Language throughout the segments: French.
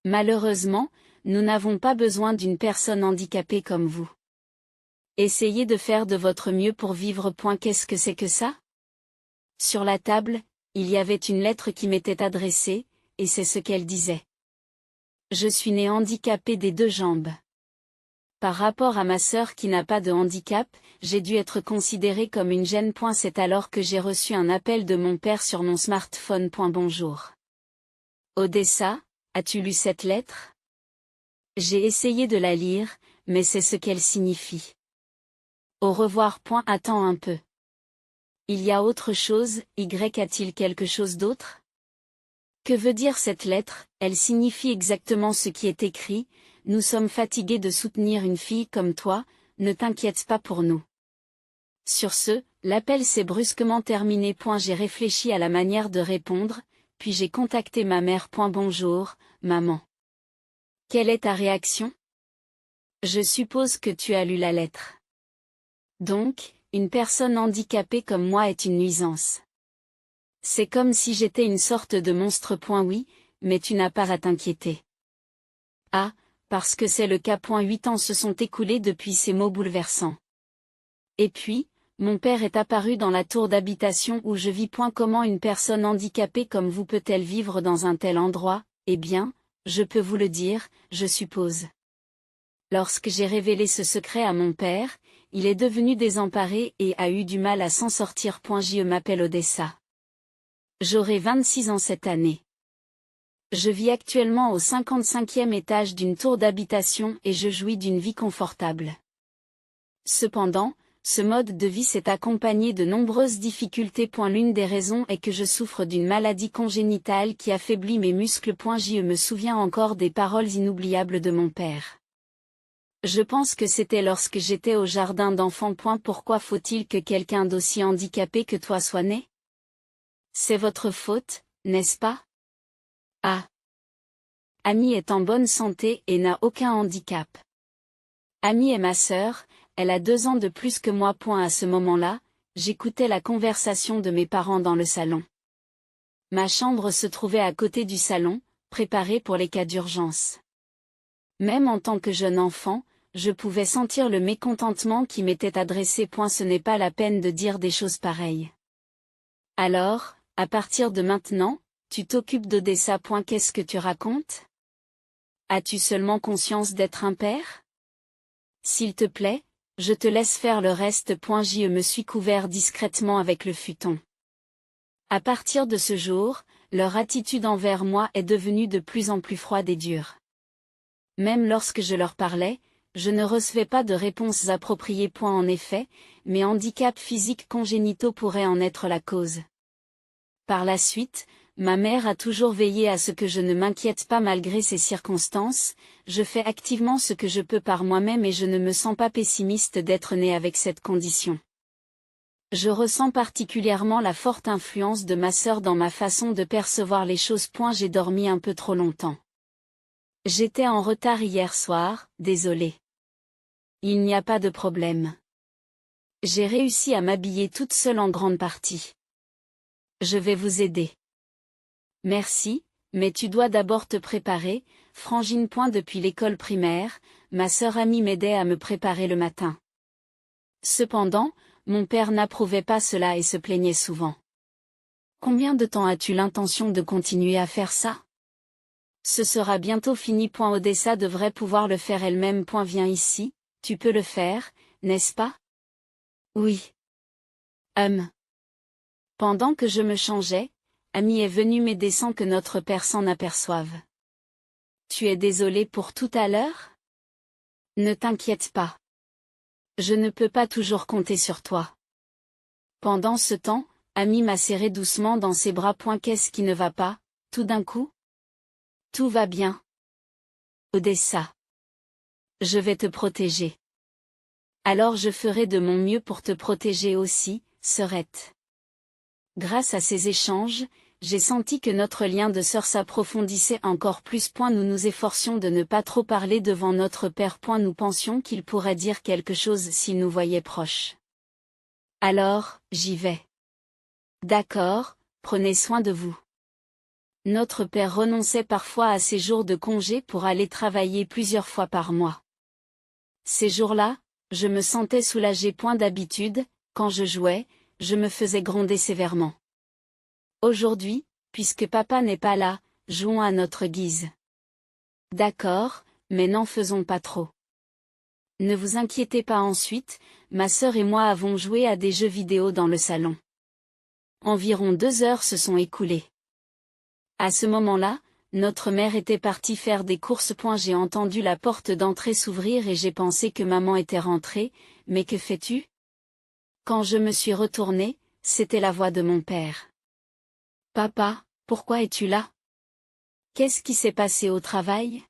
Malheureusement, nous n'avons pas besoin d'une personne handicapée comme vous. Essayez de faire de votre mieux pour vivre. Qu'est-ce que c'est que ça? Sur la table, il y avait une lettre qui m'était adressée, et c'est ce qu'elle disait. Je suis né handicapé des 2 jambes. Par rapport à ma sœur qui n'a pas de handicap, j'ai dû être considérée comme une gêne. C'est alors que j'ai reçu un appel de mon père sur mon smartphone. Bonjour. Odessa, as-tu lu cette lettre? J'ai essayé de la lire, mais c'est ce qu'elle signifie. Au revoir. Attends un peu. Il y a autre chose, a-t-il quelque chose d'autre? Que veut dire cette lettre? Elle signifie exactement ce qui est écrit. Nous sommes fatigués de soutenir une fille comme toi, ne t'inquiète pas pour nous. Sur ce, l'appel s'est brusquement terminé. J'ai réfléchi à la manière de répondre, puis j'ai contacté ma mère. Bonjour, maman. Quelle est ta réaction? Je suppose que tu as lu la lettre. Donc, une personne handicapée comme moi est une nuisance. C'est comme si j'étais une sorte de monstre. Oui, mais tu n'as pas à t'inquiéter. Ah, parce que c'est le cas. 8 ans se sont écoulés depuis ces mots bouleversants. Et puis, mon père est apparu dans la tour d'habitation où je vis. Comment une personne handicapée comme vous peut-elle vivre dans un tel endroit? Eh bien, je peux vous le dire, je suppose. Lorsque j'ai révélé ce secret à mon père, il est devenu désemparé et a eu du mal à s'en sortir. Je m'appelle Odessa. J'aurai 26 ans cette année. Je vis actuellement au 55e étage d'une tour d'habitation et je jouis d'une vie confortable. Cependant, ce mode de vie s'est accompagné de nombreuses difficultés. L'une des raisons est que je souffre d'une maladie congénitale qui affaiblit mes muscles. Je me souviens encore des paroles inoubliables de mon père. Je pense que c'était lorsque j'étais au jardin d'enfants. Pourquoi faut-il que quelqu'un d'aussi handicapé que toi soit né? C'est votre faute, n'est-ce pas? Ah. Amy est en bonne santé et n'a aucun handicap. Amy est ma sœur, elle a 2 ans de plus que moi. À ce moment-là, j'écoutais la conversation de mes parents dans le salon. Ma chambre se trouvait à côté du salon, préparée pour les cas d'urgence. Même en tant que jeune enfant, je pouvais sentir le mécontentement qui m'était adressé. Ce n'est pas la peine de dire des choses pareilles. Alors, à partir de maintenant, tu t'occupes d'Odessa. Qu'est-ce que tu racontes? As-tu seulement conscience d'être un père? S'il te plaît, je te laisse faire le reste. Je me suis couvert discrètement avec le futon. À partir de ce jour, leur attitude envers moi est devenue de plus en plus froide et dure. Même lorsque je leur parlais, je ne recevais pas de réponses appropriées. En effet, mes handicaps physiques congénitaux pourraient en être la cause. Par la suite, ma mère a toujours veillé à ce que je ne m'inquiète pas malgré ces circonstances. Je fais activement ce que je peux par moi-même et je ne me sens pas pessimiste d'être née avec cette condition. Je ressens particulièrement la forte influence de ma sœur dans ma façon de percevoir les choses. J'ai dormi un peu trop longtemps. J'étais en retard hier soir, désolé. Il n'y a pas de problème. J'ai réussi à m'habiller toute seule en grande partie. Je vais vous aider. Merci, mais tu dois d'abord te préparer, Frangine. Depuis l'école primaire, ma sœur Amy m'aidait à me préparer le matin. Cependant, mon père n'approuvait pas cela et se plaignait souvent. Combien de temps as-tu l'intention de continuer à faire ça? Ce sera bientôt fini. Odessa devrait pouvoir le faire elle-même. Viens ici, tu peux le faire, n'est-ce pas? Oui. Pendant que je me changeais, Amy est venue m'aider sans que notre père s'en aperçoive. Tu es désolé pour tout à l'heure? Ne t'inquiète pas. Je ne peux pas toujours compter sur toi. Pendant ce temps, Amy m'a serré doucement dans ses bras. Qu'est-ce qui ne va pas, tout d'un coup? Tout va bien. Odessa. Je vais te protéger. Alors je ferai de mon mieux pour te protéger aussi, sœurette. Grâce à ces échanges, j'ai senti que notre lien de sœur s'approfondissait encore plus. Nous nous efforcions de ne pas trop parler devant notre père. Nous pensions qu'il pourrait dire quelque chose s'il nous voyait proches. Alors, j'y vais. D'accord, prenez soin de vous. Notre père renonçait parfois à ses jours de congé pour aller travailler plusieurs fois par mois. Ces jours-là, je me sentais soulagé. Point d'habitude, quand je jouais, je me faisais gronder sévèrement. Aujourd'hui, puisque papa n'est pas là, jouons à notre guise. D'accord, mais n'en faisons pas trop. Ne vous inquiétez pas. Ensuite, ma sœur et moi avons joué à des jeux vidéo dans le salon. Environ 2 heures se sont écoulées. À ce moment-là, notre mère était partie faire des courses. J'ai entendu la porte d'entrée s'ouvrir et j'ai pensé que maman était rentrée. Mais que fais-tu? Quand je me suis retournée, c'était la voix de mon père. Papa, pourquoi es-tu là? Qu'est-ce qui s'est passé au travail?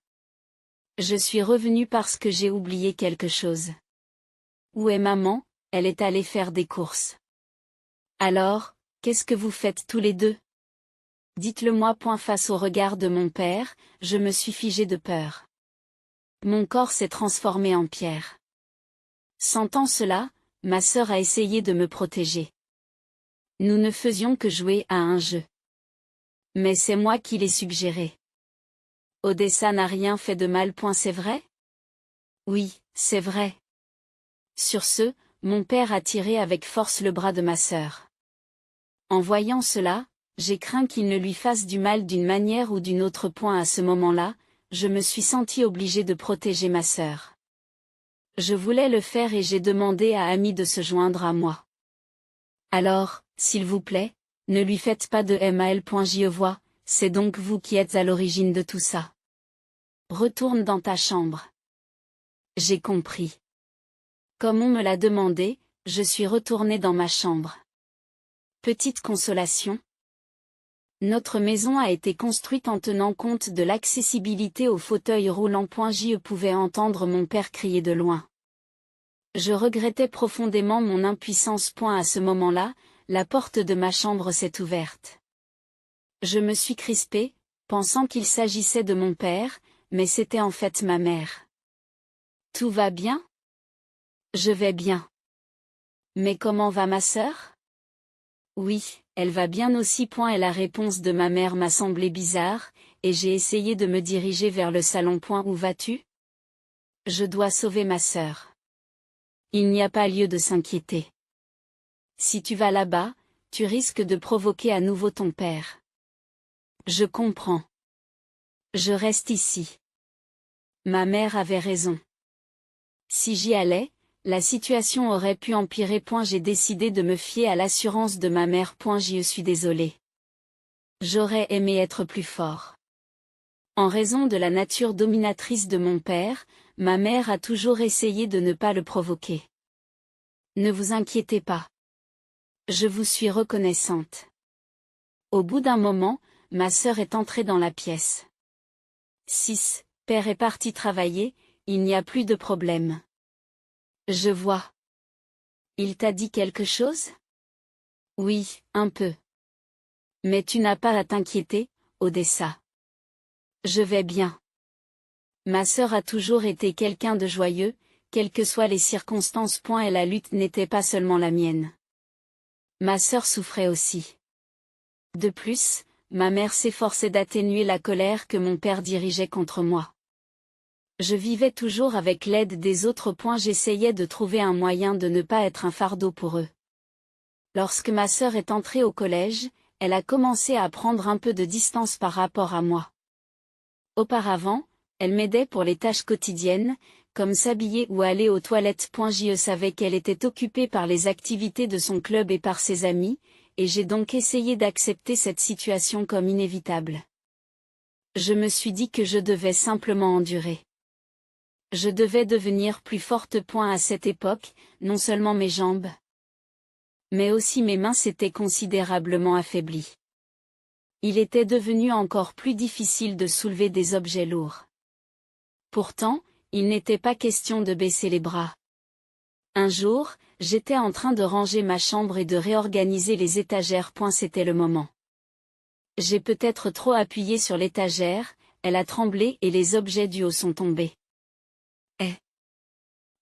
Je suis revenue parce que j'ai oublié quelque chose. Où est maman? Elle est allée faire des courses. Alors, qu'est-ce que vous faites tous les deux? Dites-le-moi. Face au regard de mon père, je me suis figée de peur. Mon corps s'est transformé en pierre. Sentant cela, ma sœur a essayé de me protéger. Nous ne faisions que jouer à un jeu. Mais c'est moi qui l'ai suggéré. Odessa n'a rien fait de mal. C'est vrai? Oui, c'est vrai. Sur ce, mon père a tiré avec force le bras de ma sœur. En voyant cela, j'ai craint qu'il ne lui fasse du mal d'une manière ou d'une autre. À ce moment-là, je me suis sentie obligée de protéger ma sœur. Je voulais le faire et j'ai demandé à Ami de se joindre à moi. Alors, s'il vous plaît, ne lui faites pas de mal. Je vois, c'est donc vous qui êtes à l'origine de tout ça. Retourne dans ta chambre. J'ai compris. Comme on me l'a demandé, je suis retournée dans ma chambre. Petite consolation. Notre maison a été construite en tenant compte de l'accessibilité aux fauteuils roulants. Je pouvais entendre mon père crier de loin. Je regrettais profondément mon impuissance. À ce moment-là, la porte de ma chambre s'est ouverte. Je me suis crispée, pensant qu'il s'agissait de mon père, mais c'était en fait ma mère. Tout va bien? Je vais bien. Mais comment va ma sœur? Oui, elle va bien aussi. Et la réponse de ma mère m'a semblé bizarre, et j'ai essayé de me diriger vers le salon. Où vas-tu? Je dois sauver ma sœur. Il n'y a pas lieu de s'inquiéter. Si tu vas là-bas, tu risques de provoquer à nouveau ton père. Je comprends. Je reste ici. Ma mère avait raison. Si j'y allais, la situation aurait pu empirer. J'ai décidé de me fier à l'assurance de ma mère. Je suis désolée. J'aurais aimé être plus fort. En raison de la nature dominatrice de mon père, ma mère a toujours essayé de ne pas le provoquer. Ne vous inquiétez pas. Je vous suis reconnaissante. Au bout d'un moment, ma sœur est entrée dans la pièce. 6. Père est parti travailler, il n'y a plus de problème. Je vois. Il t'a dit quelque chose? Oui, un peu. Mais tu n'as pas à t'inquiéter, Odessa. Je vais bien. Ma sœur a toujours été quelqu'un de joyeux, quelles que soient les circonstances. Et la lutte n'était pas seulement la mienne. Ma sœur souffrait aussi. De plus, ma mère s'efforçait d'atténuer la colère que mon père dirigeait contre moi. Je vivais toujours avec l'aide des autres. J'essayais de trouver un moyen de ne pas être un fardeau pour eux. Lorsque ma sœur est entrée au collège, elle a commencé à prendre un peu de distance par rapport à moi. Auparavant, elle m'aidait pour les tâches quotidiennes, comme s'habiller ou aller aux toilettes. Je savais qu'elle était occupée par les activités de son club et par ses amis, et j'ai donc essayé d'accepter cette situation comme inévitable. Je me suis dit que je devais simplement endurer. Je devais devenir plus forte. À cette époque, non seulement mes jambes, mais aussi mes mains s'étaient considérablement affaiblies. Il était devenu encore plus difficile de soulever des objets lourds. Pourtant, il n'était pas question de baisser les bras. Un jour, j'étais en train de ranger ma chambre et de réorganiser les étagères. C'était le moment. J'ai peut-être trop appuyé sur l'étagère, elle a tremblé et les objets du haut sont tombés.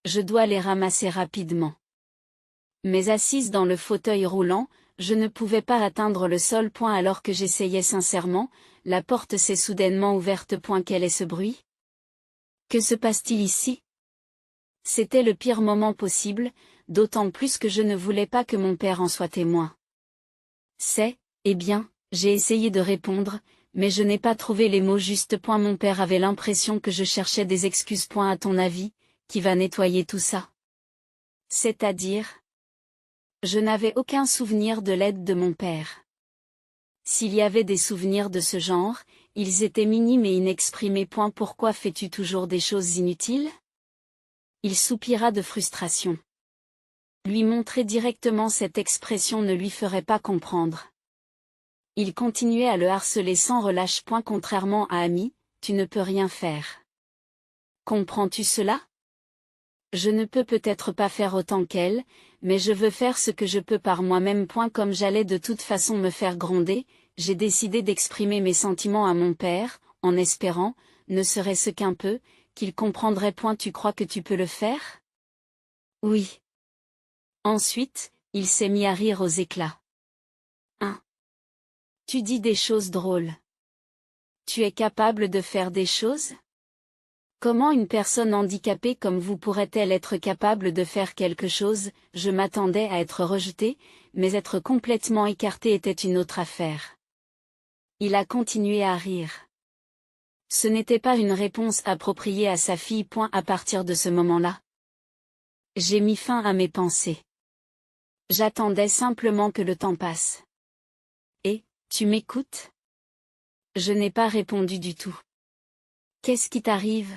Je dois les ramasser rapidement. Mais assise dans le fauteuil roulant, je ne pouvais pas atteindre le sol. Alors que j'essayais sincèrement, la porte s'est soudainement ouverte. Quel est ce bruit? Que se passe-t-il ici? C'était le pire moment possible, d'autant plus que je ne voulais pas que mon père en soit témoin. Eh bien, j'ai essayé de répondre, mais je n'ai pas trouvé les mots justes. Mon père avait l'impression que je cherchais des excuses. À ton avis, qui va nettoyer tout ça? C'est-à-dire? Je n'avais aucun souvenir de l'aide de mon père. S'il y avait des souvenirs de ce genre, ils étaient minimes et inexprimés. Pourquoi fais-tu toujours des choses inutiles? Il soupira de frustration. Lui montrer directement cette expression ne lui ferait pas comprendre. Il continuait à le harceler sans relâche. Contrairement à Amy, tu ne peux rien faire. Comprends-tu cela? Je ne peux peut-être pas faire autant qu'elle, mais je veux faire ce que je peux par moi-même. Comme j'allais de toute façon me faire gronder, j'ai décidé d'exprimer mes sentiments à mon père, en espérant, ne serait-ce qu'un peu, qu'il comprendrait. Tu crois que tu peux le faire? Oui. Ensuite, il s'est mis à rire aux éclats. Tu dis des choses drôles. Tu es capable de faire des choses? Comment une personne handicapée comme vous pourrait-elle être capable de faire quelque chose? Je m'attendais à être rejetée, mais être complètement écartée était une autre affaire. Il a continué à rire. Ce n'était pas une réponse appropriée à sa fille. À partir de ce moment-là, j'ai mis fin à mes pensées. J'attendais simplement que le temps passe. Et, tu m'écoutes? Je n'ai pas répondu du tout. Qu'est-ce qui t'arrive?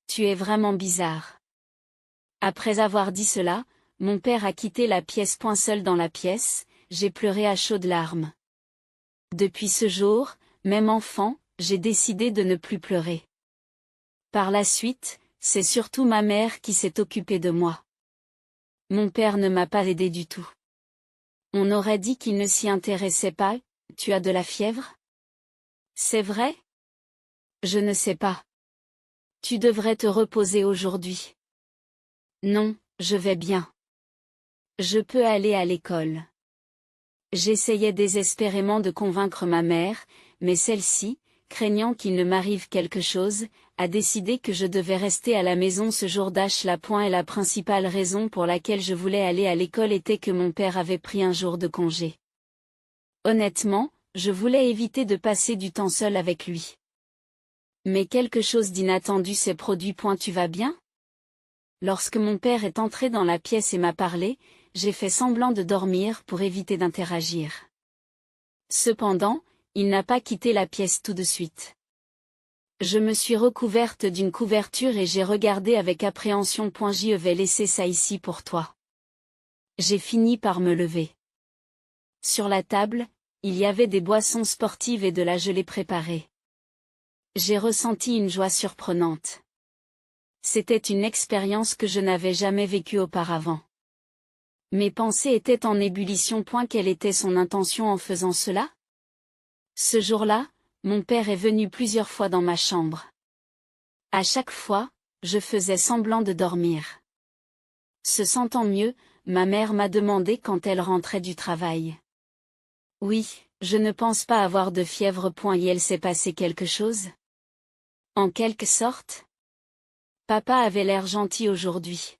Tu es vraiment bizarre. Après avoir dit cela, mon père a quitté la pièce. Seul dans la pièce, j'ai pleuré à chaudes larmes. Depuis ce jour, même enfant, j'ai décidé de ne plus pleurer. Par la suite, c'est surtout ma mère qui s'est occupée de moi. Mon père ne m'a pas aidé du tout. On aurait dit qu'il ne s'y intéressait pas. Tu as de la fièvre? C'est vrai? Je ne sais pas. Tu devrais te reposer aujourd'hui. Non, je vais bien. Je peux aller à l'école. J'essayais désespérément de convaincre ma mère, mais celle-ci, craignant qu'il ne m'arrive quelque chose, a décidé que je devais rester à la maison ce jour. Et la principale raison pour laquelle je voulais aller à l'école était que mon père avait pris un jour de congé. Honnêtement, je voulais éviter de passer du temps seul avec lui. Mais quelque chose d'inattendu s'est produit. Tu vas bien? Lorsque mon père est entré dans la pièce et m'a parlé, j'ai fait semblant de dormir pour éviter d'interagir. Cependant, il n'a pas quitté la pièce tout de suite. Je me suis recouverte d'une couverture et j'ai regardé avec appréhension. Je vais laisser ça ici pour toi. J'ai fini par me lever. Sur la table, il y avait des boissons sportives et de la gelée préparée. J'ai ressenti une joie surprenante. C'était une expérience que je n'avais jamais vécue auparavant. Mes pensées étaient en ébullition. Quelle était son intention en faisant cela? Ce jour-là, mon père est venu plusieurs fois dans ma chambre. À chaque fois, je faisais semblant de dormir. Se sentant mieux, ma mère m'a demandé quand elle rentrait du travail. Oui, je ne pense pas avoir de fièvre. Et il s'est passé quelque chose? En quelque sorte. Papa avait l'air gentil aujourd'hui.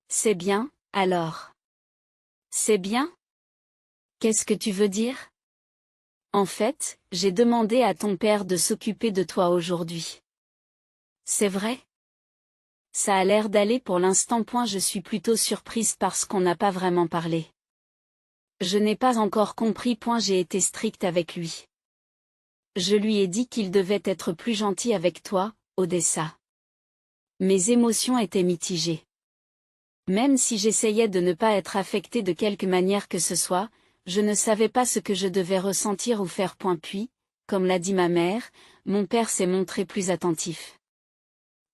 C'est bien, alors. C'est bien? Qu'est-ce que tu veux dire? En fait, j'ai demandé à ton père de s'occuper de toi aujourd'hui. C'est vrai? Ça a l'air d'aller pour l'instant. Je suis plutôt surprise parce qu'on n'a pas vraiment parlé. Je n'ai pas encore compris. J'ai été stricte avec lui. Je lui ai dit qu'il devait être plus gentil avec toi, Odessa. Mes émotions étaient mitigées. Même si j'essayais de ne pas être affectée de quelque manière que ce soit, je ne savais pas ce que je devais ressentir ou faire. Puis, comme l'a dit ma mère, mon père s'est montré plus attentif.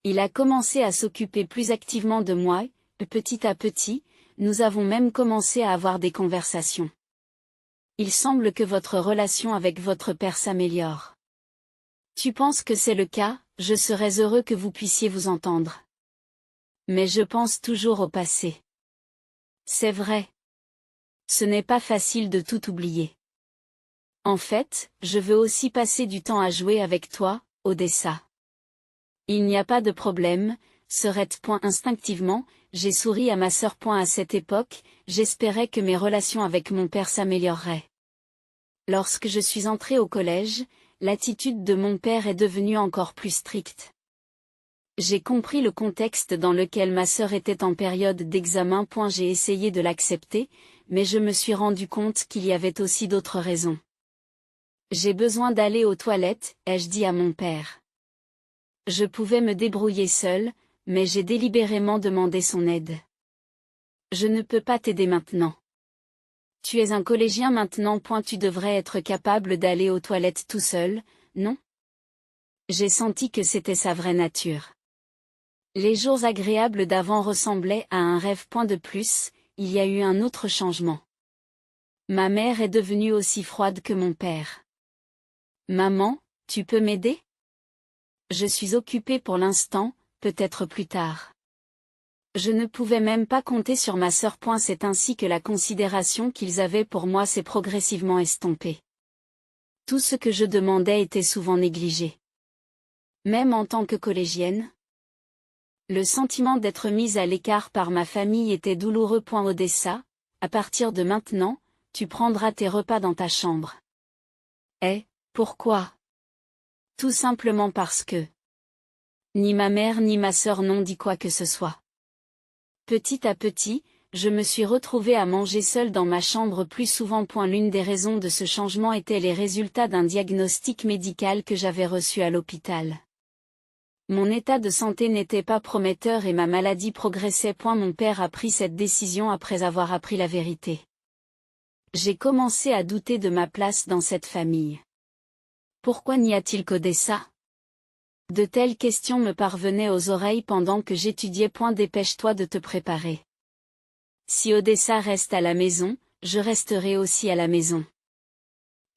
Il a commencé à s'occuper plus activement de moi, et petit à petit, nous avons même commencé à avoir des conversations. Il semble que votre relation avec votre père s'améliore. Tu penses que c'est le cas? Je serais heureux que vous puissiez vous entendre. Mais je pense toujours au passé. C'est vrai. Ce n'est pas facile de tout oublier. En fait, je veux aussi passer du temps à jouer avec toi, Odessa. Il n'y a pas de problème, Serette. Instinctivement, j'ai souri à ma sœur. À cette époque, j'espérais que mes relations avec mon père s'amélioreraient. Lorsque je suis entrée au collège, l'attitude de mon père est devenue encore plus stricte. J'ai compris le contexte dans lequel ma sœur était en période d'examen. J'ai essayé de l'accepter, mais je me suis rendu compte qu'il y avait aussi d'autres raisons. J'ai besoin d'aller aux toilettes, ai-je dit à mon père. Je pouvais me débrouiller seule, mais j'ai délibérément demandé son aide. Je ne peux pas t'aider maintenant. Tu es un collégien maintenant. Tu devrais être capable d'aller aux toilettes tout seul, non? J'ai senti que c'était sa vraie nature. Les jours agréables d'avant ressemblaient à un rêve. De plus, il y a eu un autre changement. Ma mère est devenue aussi froide que mon père. Maman, tu peux m'aider? Je suis occupée pour l'instant, peut-être plus tard. Je ne pouvais même pas compter sur ma sœur. C'est ainsi que la considération qu'ils avaient pour moi s'est progressivement estompée. Tout ce que je demandais était souvent négligé. Même en tant que collégienne. Le sentiment d'être mise à l'écart par ma famille était douloureux. Odessa, à partir de maintenant, tu prendras tes repas dans ta chambre. Eh, pourquoi? Tout simplement parce que ni ma mère ni ma sœur n'ont dit quoi que ce soit. Petit à petit, je me suis retrouvée à manger seule dans ma chambre plus souvent. L'une des raisons de ce changement était les résultats d'un diagnostic médical que j'avais reçu à l'hôpital. Mon état de santé n'était pas prometteur et ma maladie progressait. Mon père a pris cette décision après avoir appris la vérité. J'ai commencé à douter de ma place dans cette famille. Pourquoi n'y a-t-il qu'Odessa? De telles questions me parvenaient aux oreilles pendant que j'étudiais. Dépêche-toi de te préparer. Si Odessa reste à la maison, je resterai aussi à la maison.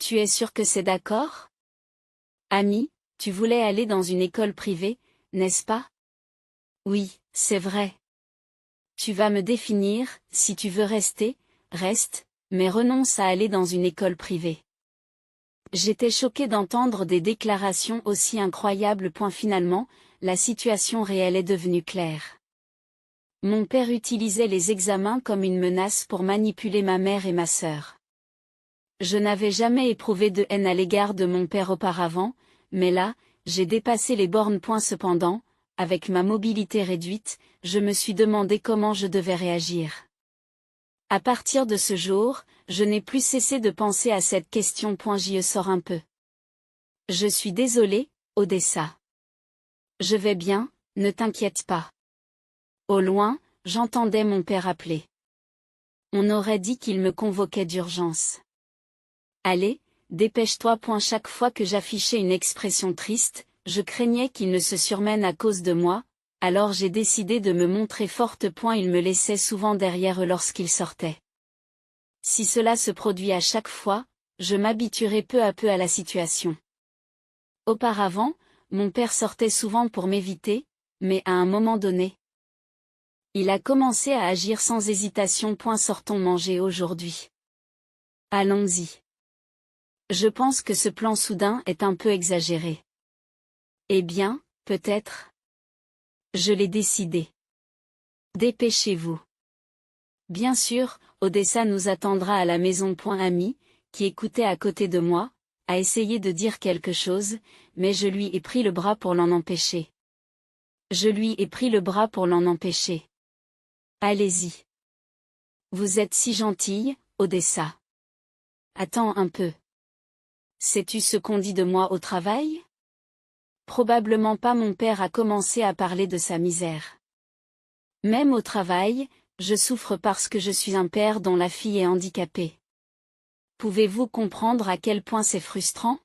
Tu es sûr que c'est d'accord? Ami, tu voulais aller dans une école privée, n'est-ce pas? Oui, c'est vrai. Tu vas me définir, si tu veux rester, reste, mais renonce à aller dans une école privée. J'étais choquée d'entendre des déclarations aussi incroyables. Finalement, la situation réelle est devenue claire. Mon père utilisait les examens comme une menace pour manipuler ma mère et ma sœur. Je n'avais jamais éprouvé de haine à l'égard de mon père auparavant, mais là, j'ai dépassé les bornes. Cependant, avec ma mobilité réduite, je me suis demandé comment je devais réagir. À partir de ce jour, je n'ai plus cessé de penser à cette question. J'y sors un peu. Je suis désolée, Odessa. Je vais bien, ne t'inquiète pas. Au loin, j'entendais mon père appeler. On aurait dit qu'il me convoquait d'urgence. Allez, dépêche-toi. Chaque fois que j'affichais une expression triste, je craignais qu'il ne se surmène à cause de moi, alors j'ai décidé de me montrer forte. Il me laissait souvent derrière eux lorsqu'il sortait. Si cela se produit à chaque fois, je m'habituerai peu à peu à la situation. Auparavant, mon père sortait souvent pour m'éviter, mais à un moment donné, il a commencé à agir sans hésitation. Sortons manger aujourd'hui. Allons-y. Je pense que ce plan soudain est un peu exagéré. Eh bien, peut-être. Je l'ai décidé. Dépêchez-vous. Bien sûr, Odessa nous attendra à la maison. Ami, qui écoutait à côté de moi, a essayé de dire quelque chose, mais je lui ai pris le bras pour l'en empêcher. Allez-y. Vous êtes si gentille, Odessa. Attends un peu. Sais-tu ce qu'on dit de moi au travail? Probablement pas. Mon père a commencé à parler de sa misère. Même au travail, je souffre parce que je suis un père dont la fille est handicapée. Pouvez-vous comprendre à quel point c'est frustrant?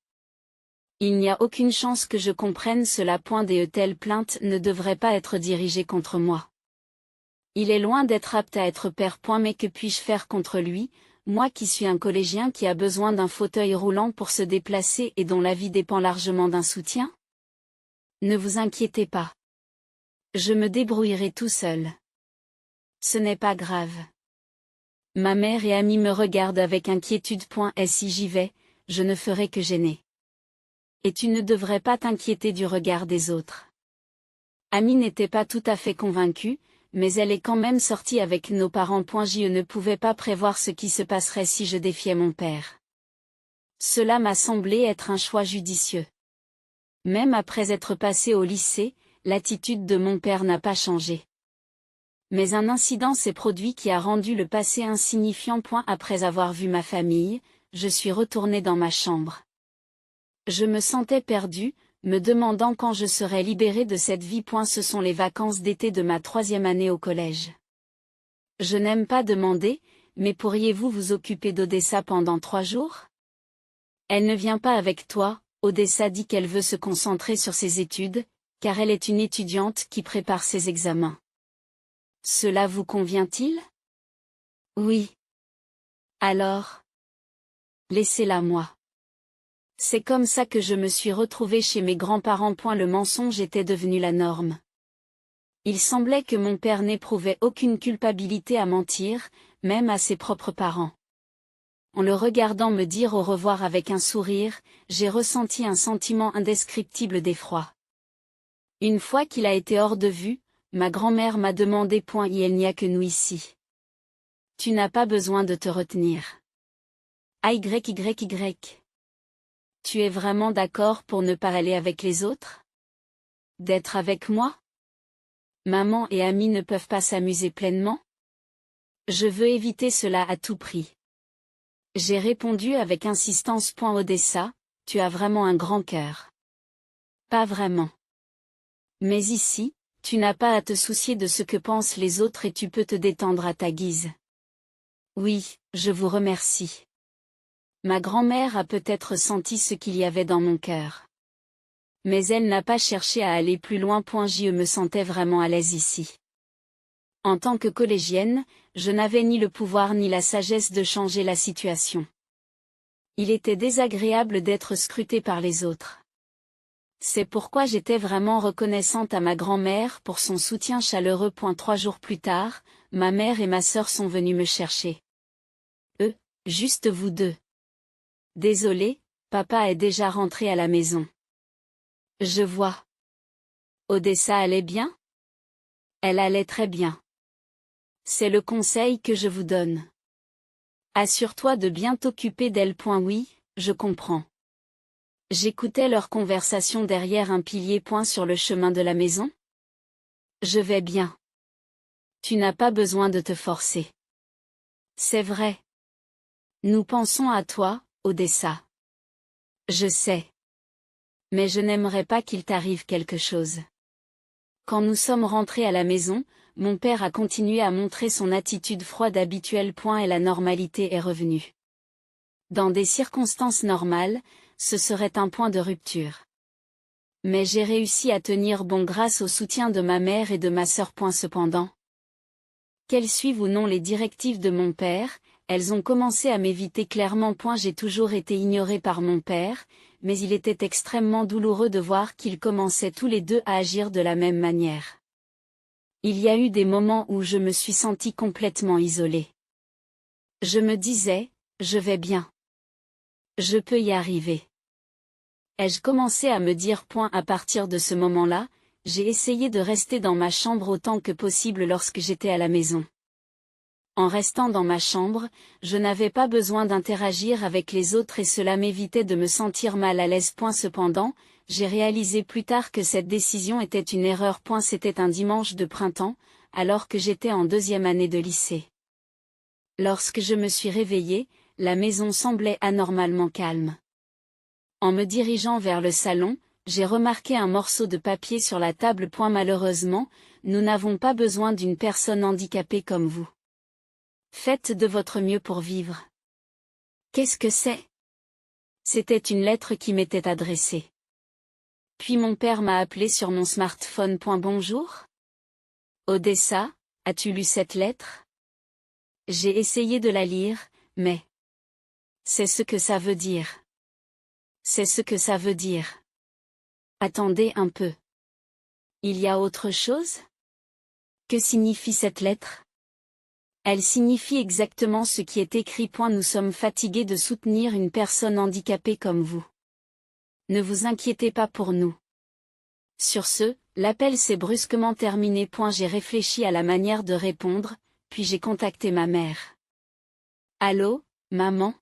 Il n'y a aucune chance que je comprenne cela. De telles plaintes ne devraient pas être dirigées contre moi. Il est loin d'être apte à être père. Mais que puis-je faire contre lui, moi qui suis un collégien qui a besoin d'un fauteuil roulant pour se déplacer et dont la vie dépend largement d'un soutien? Ne vous inquiétez pas. Je me débrouillerai tout seul. Ce n'est pas grave. Ma mère et Ami me regardent avec inquiétude. Si j'y vais, je ne ferai que gêner. Et tu ne devrais pas t'inquiéter du regard des autres. Ami n'était pas tout à fait convaincue, mais elle est quand même sortie avec nos parents. Je ne pouvais pas prévoir ce qui se passerait si je défiais mon père. Cela m'a semblé être un choix judicieux. Même après être passé au lycée, l'attitude de mon père n'a pas changé. Mais un incident s'est produit qui a rendu le passé insignifiant. Après avoir vu ma famille, je suis retournée dans ma chambre. Je me sentais perdue, me demandant quand je serais libérée de cette vie. Ce sont les vacances d'été de ma 3e année au collège. Je n'aime pas demander, mais pourriez-vous vous occuper d'Odessa pendant 3 jours? Elle ne vient pas avec toi. Odessa dit qu'elle veut se concentrer sur ses études, car elle est une étudiante qui prépare ses examens. Cela vous convient-il? Oui. Alors? Laissez-la moi. C'est comme ça que je me suis retrouvée chez mes grands-parents. Le mensonge était devenu la norme. Il semblait que mon père n'éprouvait aucune culpabilité à mentir, même à ses propres parents. En le regardant me dire au revoir avec un sourire, j'ai ressenti un sentiment indescriptible d'effroi. Une fois qu'il a été hors de vue, ma grand-mère m'a demandé. Il n'y a que nous ici. Tu n'as pas besoin de te retenir. AYYY. Tu es vraiment d'accord pour ne pas aller avec les autres? D'être avec moi? Maman et Ami ne peuvent pas s'amuser pleinement? Je veux éviter cela à tout prix. J'ai répondu avec insistance. Odessa, tu as vraiment un grand cœur. Pas vraiment. Mais ici, tu n'as pas à te soucier de ce que pensent les autres et tu peux te détendre à ta guise. Oui, je vous remercie. Ma grand-mère a peut-être senti ce qu'il y avait dans mon cœur. Mais elle n'a pas cherché à aller plus loin. Je me sentais vraiment à l'aise ici. En tant que collégienne, je n'avais ni le pouvoir ni la sagesse de changer la situation. Il était désagréable d'être scrutée par les autres. C'est pourquoi j'étais vraiment reconnaissante à ma grand-mère pour son soutien chaleureux. 3 jours plus tard, ma mère et ma sœur sont venues me chercher. Juste vous deux. Désolée, papa est déjà rentré à la maison. Je vois. Odessa allait bien? Elle allait très bien. C'est le conseil que je vous donne. Assure-toi de bien t'occuper d'elle. Oui, je comprends. J'écoutais leur conversation derrière un pilier. Sur le chemin de la maison. Je vais bien. Tu n'as pas besoin de te forcer. C'est vrai. Nous pensons à toi, Odessa. Je sais. Mais je n'aimerais pas qu'il t'arrive quelque chose. Quand nous sommes rentrés à la maison, mon père a continué à montrer son attitude froide habituelle. Et la normalité est revenue. Dans des circonstances normales, ce serait un point de rupture. Mais j'ai réussi à tenir bon grâce au soutien de ma mère et de ma sœur. Cependant, qu'elles suivent ou non les directives de mon père, elles ont commencé à m'éviter clairement. J'ai toujours été ignorée par mon père, mais il était extrêmement douloureux de voir qu'ils commençaient tous les deux à agir de la même manière. Il y a eu des moments où je me suis sentie complètement isolée. Je me disais, je vais bien. Je peux y arriver. Ai-je commencé à me dire. À partir de ce moment-là, j'ai essayé de rester dans ma chambre autant que possible lorsque j'étais à la maison. En restant dans ma chambre, je n'avais pas besoin d'interagir avec les autres et cela m'évitait de me sentir mal à l'aise. Cependant, j'ai réalisé plus tard que cette décision était une erreur. C'était un dimanche de printemps, alors que j'étais en 2e année de lycée. Lorsque je me suis réveillée, la maison semblait anormalement calme. En me dirigeant vers le salon, j'ai remarqué un morceau de papier sur la table. Malheureusement, nous n'avons pas besoin d'une personne handicapée comme vous. Faites de votre mieux pour vivre. Qu'est-ce que c'est? C'était une lettre qui m'était adressée. Puis mon père m'a appelé sur mon smartphone. Bonjour? Odessa, as-tu lu cette lettre? J'ai essayé de la lire, mais... C'est ce que ça veut dire. C'est ce que ça veut dire. Attendez un peu. Il y a autre chose? Que signifie cette lettre? Elle signifie exactement ce qui est écrit. Nous sommes fatigués de soutenir une personne handicapée comme vous. Ne vous inquiétez pas pour nous. Sur ce, l'appel s'est brusquement terminé. J'ai réfléchi à la manière de répondre, puis j'ai contacté ma mère. Allô, maman?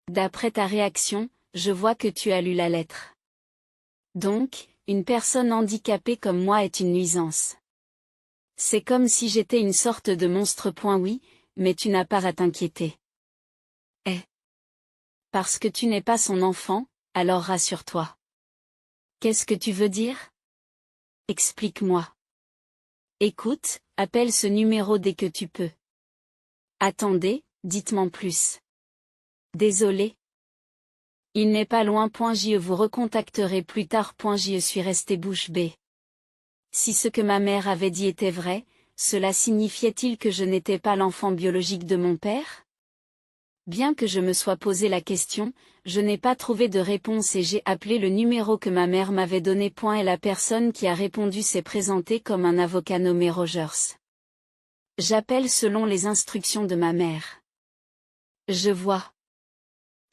D'après ta réaction, je vois que tu as lu la lettre. Donc, une personne handicapée comme moi est une nuisance. C'est comme si j'étais une sorte de monstre. Oui, mais tu n'as pas à t'inquiéter. Eh. Parce que tu n'es pas son enfant, alors rassure-toi. Qu'est-ce que tu veux dire? Explique-moi. Écoute, appelle ce numéro dès que tu peux. Attendez, dites-moi plus. Désolé. Il n'est pas loin. Je vous recontacterai plus tard. Je suis resté bouche bée. Si ce que ma mère avait dit était vrai, cela signifiait-il que je n'étais pas l'enfant biologique de mon père? Bien que je me sois posé la question, je n'ai pas trouvé de réponse et j'ai appelé le numéro que ma mère m'avait donné. Et la personne qui a répondu s'est présentée comme un avocat nommé Rogers. J'appelle selon les instructions de ma mère. Je vois.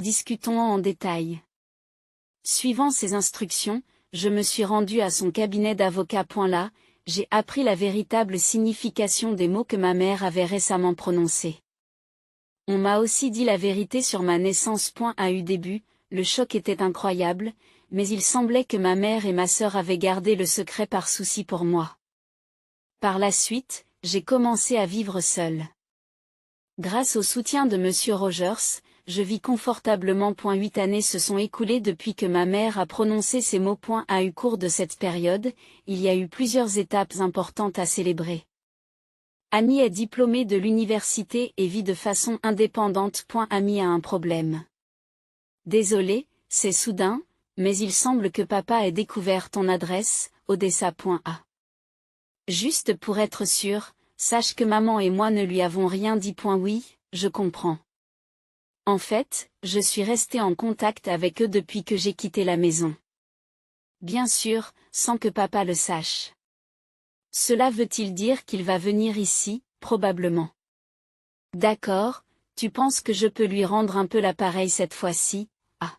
Discutons en détail. Suivant ses instructions, je me suis rendu à son cabinet d'avocat. Là, j'ai appris la véritable signification des mots que ma mère avait récemment prononcés. On m'a aussi dit la vérité sur ma naissance. Au début, le choc était incroyable, mais il semblait que ma mère et ma sœur avaient gardé le secret par souci pour moi. Par la suite, j'ai commencé à vivre seule. Grâce au soutien de Monsieur Rogers, je vis confortablement. 8 années se sont écoulées depuis que ma mère a prononcé ces mots. Au cours de cette période, il y a eu plusieurs étapes importantes à célébrer. Annie est diplômée de l'université et vit de façon indépendante. Annie a un problème. Désolé, c'est soudain, mais il semble que papa ait découvert ton adresse, Odessa.a. Juste pour être sûr, sache que maman et moi ne lui avons rien dit. Oui, je comprends. En fait, je suis restée en contact avec eux depuis que j'ai quitté la maison. Bien sûr, sans que papa le sache. Cela veut-il dire qu'il va venir ici, probablement? D'accord, tu penses que je peux lui rendre un peu l'appareil cette fois-ci? Ah.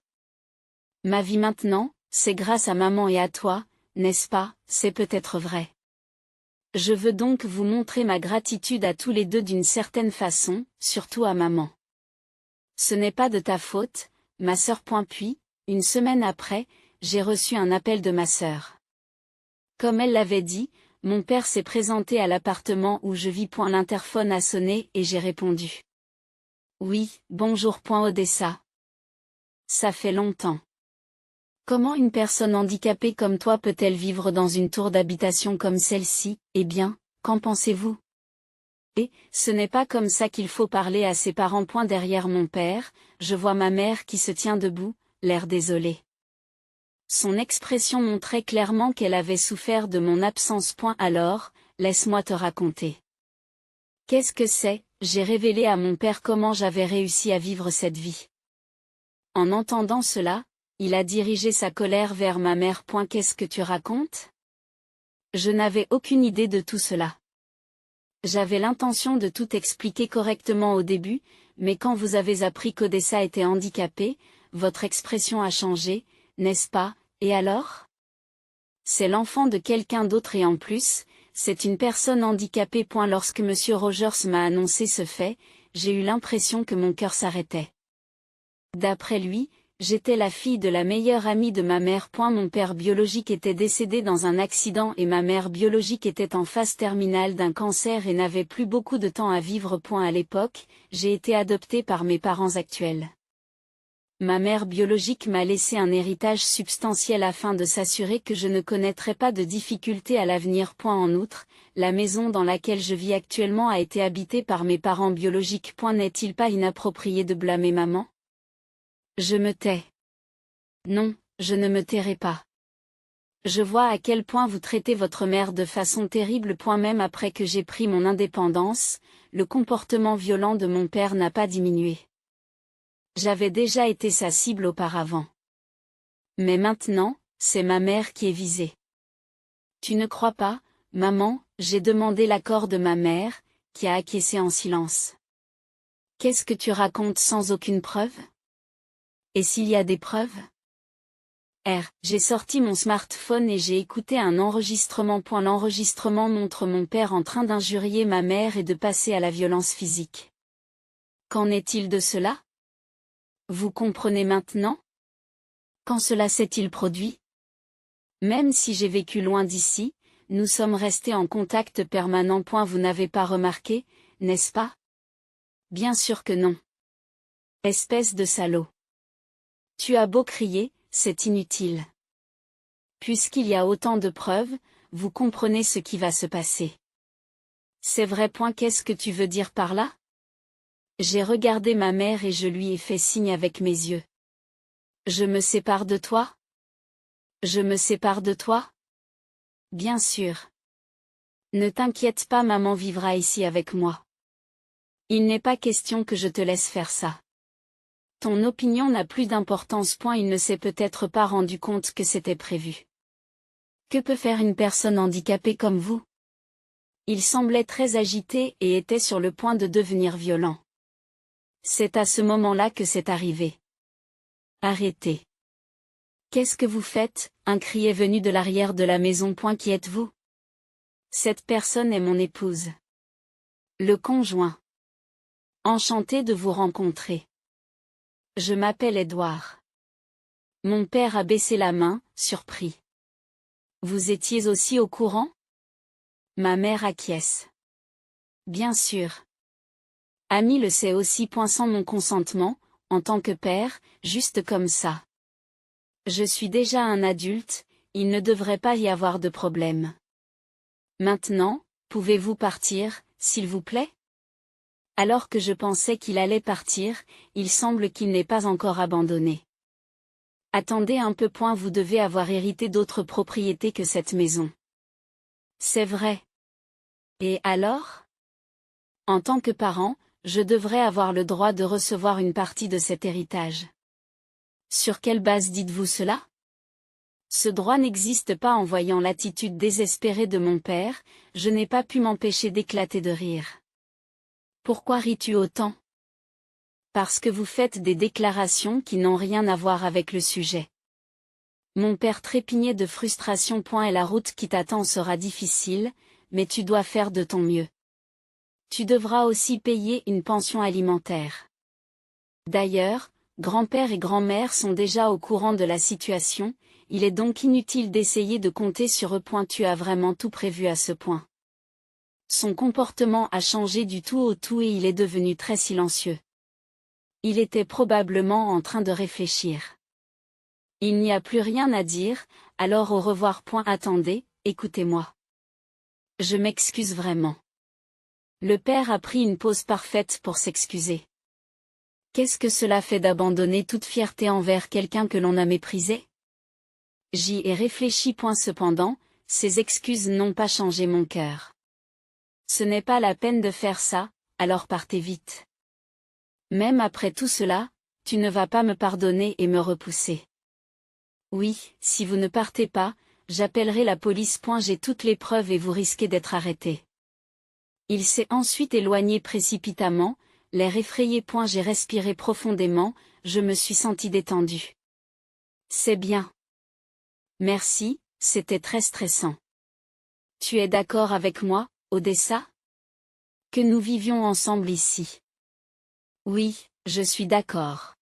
Ma vie maintenant, c'est grâce à maman et à toi, n'est-ce pas? C'est peut-être vrai. Je veux donc vous montrer ma gratitude à tous les deux d'une certaine façon, surtout à maman. Ce n'est pas de ta faute, ma sœur. Puis, une semaine après, j'ai reçu un appel de ma sœur. Comme elle l'avait dit, mon père s'est présenté à l'appartement où je vis. L'interphone a sonné et j'ai répondu. Oui, bonjour. Odessa. Ça fait longtemps. Comment une personne handicapée comme toi peut-elle vivre dans une tour d'habitation comme celle-ci? Eh bien, qu'en pensez-vous? Et, ce n'est pas comme ça qu'il faut parler à ses parents. Derrière mon père, je vois ma mère qui se tient debout, l'air désolé. Son expression montrait clairement qu'elle avait souffert de mon absence. Alors, laisse-moi te raconter. Qu'est-ce que c'est? J'ai révélé à mon père comment j'avais réussi à vivre cette vie. En entendant cela, il a dirigé sa colère vers ma mère. Qu'est-ce que tu racontes? Je n'avais aucune idée de tout cela. J'avais l'intention de tout expliquer correctement au début, mais quand vous avez appris qu'Odessa était handicapée, votre expression a changé, n'est-ce pas? Et alors? C'est l'enfant de quelqu'un d'autre et en plus, c'est une personne handicapée. Lorsque Monsieur Rogers m'a annoncé ce fait, j'ai eu l'impression que mon cœur s'arrêtait. D'après lui, j'étais la fille de la meilleure amie de ma mère. Mon père biologique était décédé dans un accident et ma mère biologique était en phase terminale d'un cancer et n'avait plus beaucoup de temps à vivre. À l'époque, j'ai été adoptée par mes parents actuels. Ma mère biologique m'a laissé un héritage substantiel afin de s'assurer que je ne connaîtrais pas de difficultés à l'avenir. En outre, la maison dans laquelle je vis actuellement a été habitée par mes parents biologiques. N'est-il pas inapproprié de blâmer maman? Je me tais. Non, je ne me tairai pas. Je vois à quel point vous traitez votre mère de façon terrible. Même après que j'ai pris mon indépendance, le comportement violent de mon père n'a pas diminué. J'avais déjà été sa cible auparavant. Mais maintenant, c'est ma mère qui est visée. Tu ne crois pas, maman? J'ai demandé l'accord de ma mère, qui a acquiescé en silence. Qu'est-ce que tu racontes sans aucune preuve? Et s'il y a des preuves? J'ai sorti mon smartphone et j'ai écouté un enregistrement. L'enregistrement montre mon père en train d'injurier ma mère et de passer à la violence physique. Qu'en est-il de cela? Vous comprenez maintenant? Quand cela s'est-il produit? Même si j'ai vécu loin d'ici, nous sommes restés en contact permanent. Vous n'avez pas remarqué, n'est-ce pas? Bien sûr que non. Espèce de salaud. Tu as beau crier, c'est inutile. Puisqu'il y a autant de preuves, vous comprenez ce qui va se passer. C'est vrai. Qu'est-ce que tu veux dire par là? J'ai regardé ma mère et je lui ai fait signe avec mes yeux. Je me sépare de toi? Je me sépare de toi? Bien sûr. Ne t'inquiète pas, maman vivra ici avec moi. Il n'est pas question que je te laisse faire ça. Ton opinion n'a plus d'importance. Il ne s'est peut-être pas rendu compte que c'était prévu. Que peut faire une personne handicapée comme vous? Il semblait très agité et était sur le point de devenir violent. C'est à ce moment-là que c'est arrivé. Arrêtez. Qu'est-ce que vous faites? Un cri est venu de l'arrière de la maison. Qui êtes-vous? Cette personne est mon épouse. Le conjoint. Enchanté de vous rencontrer. Je m'appelle Édouard. Mon père a baissé la main, surpris. Vous étiez aussi au courant? Ma mère acquiesce. Bien sûr. Ami le sait aussi. Sans mon consentement, en tant que père, juste comme ça. Je suis déjà un adulte, il ne devrait pas y avoir de problème. Maintenant, pouvez-vous partir, s'il vous plaît? Alors que je pensais qu'il allait partir, il semble qu'il n'est pas encore abandonné. Attendez un peu. Vous devez avoir hérité d'autres propriétés que cette maison. C'est vrai. Et alors? En tant que parent, je devrais avoir le droit de recevoir une partie de cet héritage. Sur quelle base dites-vous cela? Ce droit n'existe pas. En voyant l'attitude désespérée de mon père, je n'ai pas pu m'empêcher d'éclater de rire. Pourquoi ris-tu autant? Parce que vous faites des déclarations qui n'ont rien à voir avec le sujet. Mon père trépignait de frustration. Et la route qui t'attend sera difficile, mais tu dois faire de ton mieux. Tu devras aussi payer une pension alimentaire. D'ailleurs, grand-père et grand-mère sont déjà au courant de la situation, il est donc inutile d'essayer de compter sur eux. Tu as vraiment tout prévu à ce point. Son comportement a changé du tout au tout et il est devenu très silencieux. Il était probablement en train de réfléchir. Il n'y a plus rien à dire, alors au revoir. Attendez, écoutez-moi. Je m'excuse vraiment. Le père a pris une pause parfaite pour s'excuser. Qu'est-ce que cela fait d'abandonner toute fierté envers quelqu'un que l'on a méprisé? J'y ai réfléchi. Cependant, ces excuses n'ont pas changé mon cœur. Ce n'est pas la peine de faire ça, alors partez vite. Même après tout cela, tu ne vas pas me pardonner et me repousser. Oui, si vous ne partez pas, j'appellerai la police. J'ai toutes les preuves et vous risquez d'être arrêté. Il s'est ensuite éloigné précipitamment, l'air effrayé. J'ai respiré profondément, je me suis senti détendu. C'est bien. Merci, c'était très stressant. Tu es d'accord avec moi, Odessa? Que nous vivions ensemble ici. Oui, je suis d'accord.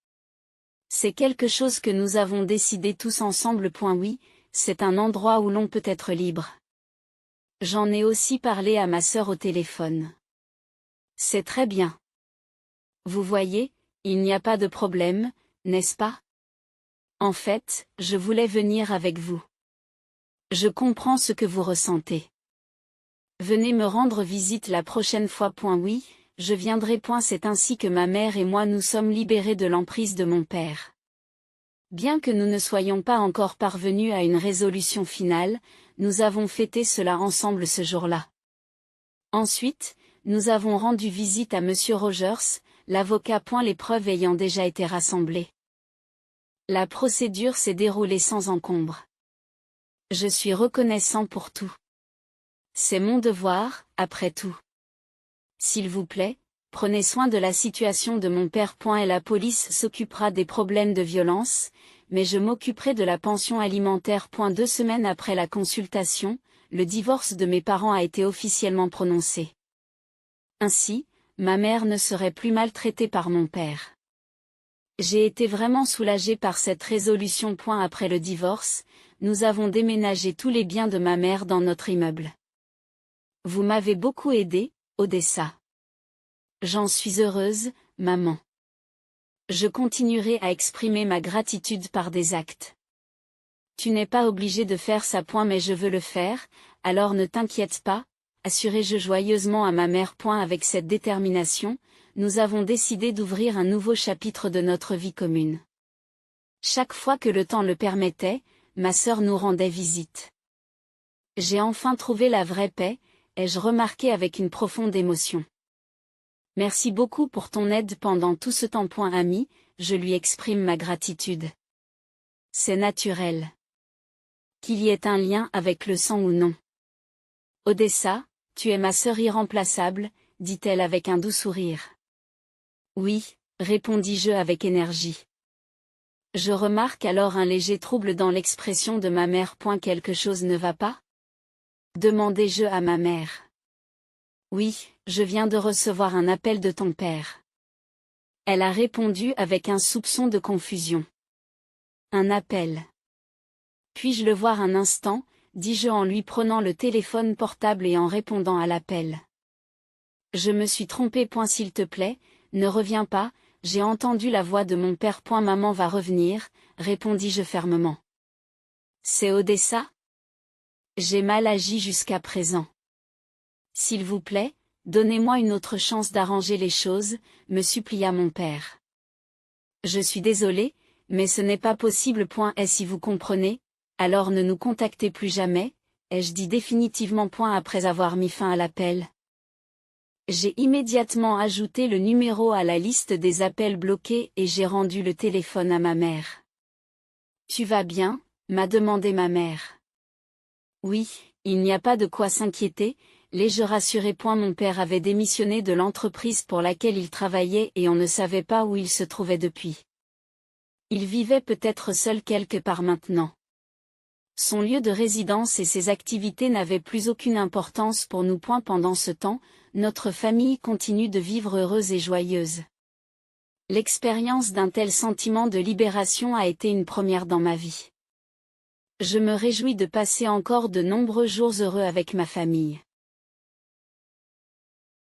C'est quelque chose que nous avons décidé tous ensemble. Oui, c'est un endroit où l'on peut être libre. J'en ai aussi parlé à ma sœur au téléphone. C'est très bien. Vous voyez, il n'y a pas de problème, n'est-ce pas? En fait, je voulais venir avec vous. Je comprends ce que vous ressentez. Venez me rendre visite la prochaine fois. Oui, je viendrai. C'est ainsi que ma mère et moi nous sommes libérés de l'emprise de mon père. Bien que nous ne soyons pas encore parvenus à une résolution finale, nous avons fêté cela ensemble ce jour-là. Ensuite, nous avons rendu visite à Monsieur Rogers, l'avocat. Les preuves ayant déjà été rassemblées. La procédure s'est déroulée sans encombre. Je suis reconnaissant pour tout. C'est mon devoir, après tout. S'il vous plaît, prenez soin de la situation de mon père. Et la police s'occupera des problèmes de violence, mais je m'occuperai de la pension alimentaire. 2 semaines après la consultation, le divorce de mes parents a été officiellement prononcé. Ainsi, ma mère ne serait plus maltraitée par mon père. J'ai été vraiment soulagée par cette résolution. Après le divorce, nous avons déménagé tous les biens de ma mère dans notre immeuble. Vous m'avez beaucoup aidé, Odessa. J'en suis heureuse, maman. Je continuerai à exprimer ma gratitude par des actes. Tu n'es pas obligé de faire ça. Mais je veux le faire, alors ne t'inquiète pas, assurai-je joyeusement à ma mère. Avec cette détermination, nous avons décidé d'ouvrir un nouveau chapitre de notre vie commune. Chaque fois que le temps le permettait, ma sœur nous rendait visite. J'ai enfin trouvé la vraie paix, ai-je remarqué avec une profonde émotion. Merci beaucoup pour ton aide pendant tout ce temps. Ami, je lui exprime ma gratitude. C'est naturel. Qu'il y ait un lien avec le sang ou non. Odessa, tu es ma sœur irremplaçable, dit-elle avec un doux sourire. Oui, répondis-je avec énergie. Je remarque alors un léger trouble dans l'expression de ma mère. Quelque chose ne va pas? Demandai-je à ma mère. Oui, je viens de recevoir un appel de ton père. Elle a répondu avec un soupçon de confusion. Un appel. Puis-je le voir un instant, dis-je en lui prenant le téléphone portable et en répondant à l'appel. Je me suis trompé. S'il te plaît, ne reviens pas, j'ai entendu la voix de mon père. Maman va revenir, répondis-je fermement. C'est Odessa? J'ai mal agi jusqu'à présent. S'il vous plaît, donnez-moi une autre chance d'arranger les choses, me supplia mon père. Je suis désolé, mais ce n'est pas possible. Et si vous comprenez, alors ne nous contactez plus jamais, ai-je dit définitivement. Après avoir mis fin à l'appel. J'ai immédiatement ajouté le numéro à la liste des appels bloqués et j'ai rendu le téléphone à ma mère. Tu vas bien? M'a demandé ma mère. Oui, il n'y a pas de quoi s'inquiéter, l'ai-je rassuré. Mon père avait démissionné de l'entreprise pour laquelle il travaillait et on ne savait pas où il se trouvait depuis. Il vivait peut-être seul quelque part maintenant. Son lieu de résidence et ses activités n'avaient plus aucune importance pour nous. Pendant ce temps, notre famille continue de vivre heureuse et joyeuse. L'expérience d'un tel sentiment de libération a été une première dans ma vie. Je me réjouis de passer encore de nombreux jours heureux avec ma famille.